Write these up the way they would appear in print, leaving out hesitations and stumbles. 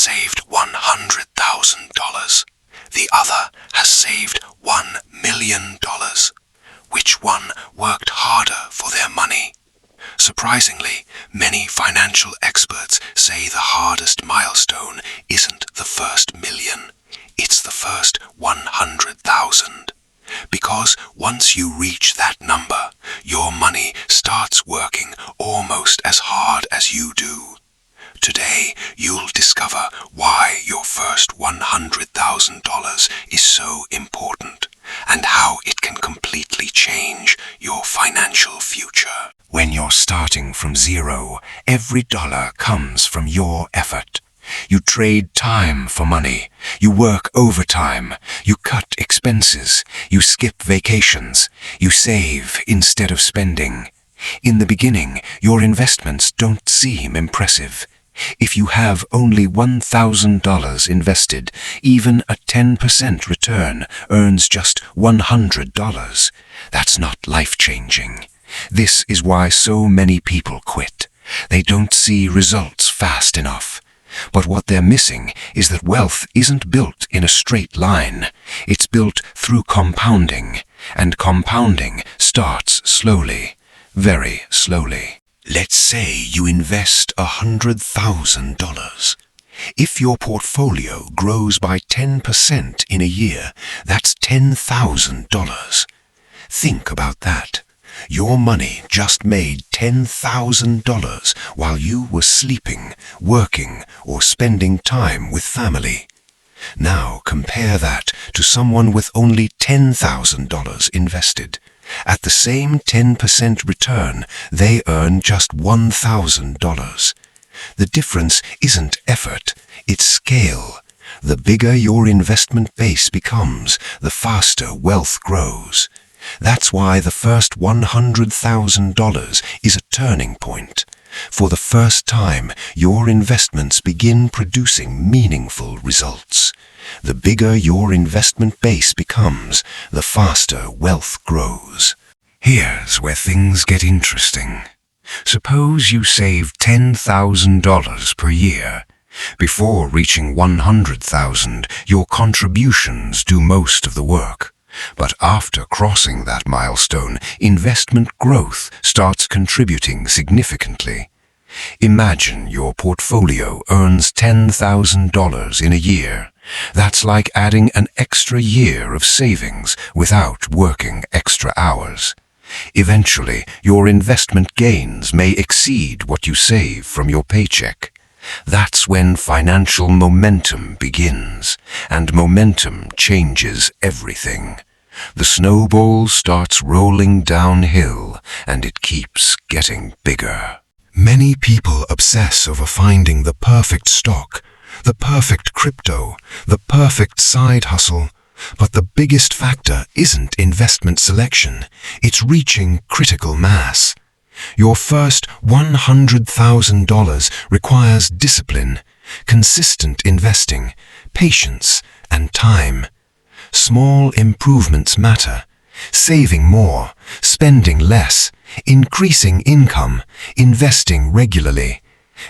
saved $100,000. The other has saved $1 million. Which one worked harder for their money? Surprisingly, many financial experts say the hardest milestone isn't the first million, it's the first 100,000. Because once you reach that number, your money starts working almost as hard as you do. Today, you'll discover why your first $100,000 is so important and how it can completely change your financial future. When you're starting from zero, every dollar comes from your effort. You trade time for money, you work overtime, you cut expenses, you skip vacations, you save instead of spending. In the beginning, your investments don't seem impressive. If you have only $1,000 invested, even a 10% return earns just $100. That's not life-changing. This is why so many people quit. They don't see results fast enough. But what they're missing is that wealth isn't built in a straight line. It's built through compounding, and compounding starts slowly, very slowly. Let's say you invest $100,000. If your portfolio grows by 10% in a year, that's $10,000. Think about that. Your money just made $10,000 while you were sleeping, working, or spending time with family. Now compare that to someone with only $10,000 invested. At the same 10% return, they earn just $1,000. The difference isn't effort, it's scale. The bigger your investment base becomes, the faster wealth grows. That's why the first $100,000 is a turning point. For the first time, your investments begin producing meaningful results. The bigger your investment base becomes, the faster wealth grows. Here's where things get interesting. Suppose you save $10,000 per year. Before reaching $100,000, your contributions do most of the work. But after crossing that milestone, investment growth starts contributing significantly. Imagine your portfolio earns $10,000 in a year. That's like adding an extra year of savings without working extra hours. Eventually, your investment gains may exceed what you save from your paycheck. That's when financial momentum begins, and momentum changes everything. The snowball starts rolling downhill, and it keeps getting bigger. Many people obsess over finding the perfect stock, the perfect crypto, the perfect side hustle. But the biggest factor isn't investment selection, it's reaching critical mass. Your first $100,000 requires discipline, consistent investing, patience, and time. Small improvements matter. Saving more, spending less, increasing income, investing regularly.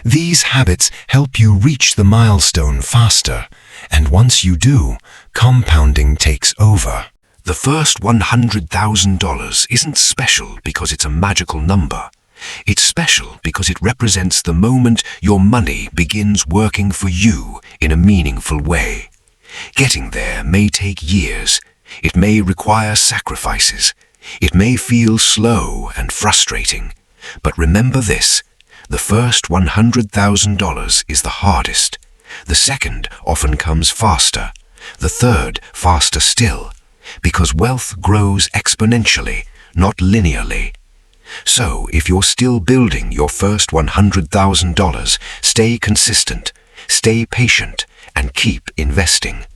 These habits help you reach the milestone faster, and once you do, compounding takes over. The first $100,000 isn't special because it's a magical number. It's special because it represents the moment your money begins working for you in a meaningful way. Getting there may take years. It may require sacrifices. It may feel slow and frustrating. But remember this, the first $100,000 is the hardest. The second often comes faster. The third faster still. Because wealth grows exponentially, not linearly. So, if you're still building your first $100,000, stay consistent, stay patient, and keep investing.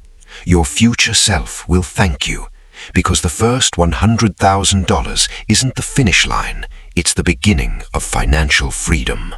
Your future self will thank you, because the first $100,000 isn't the finish line, it's the beginning of financial freedom.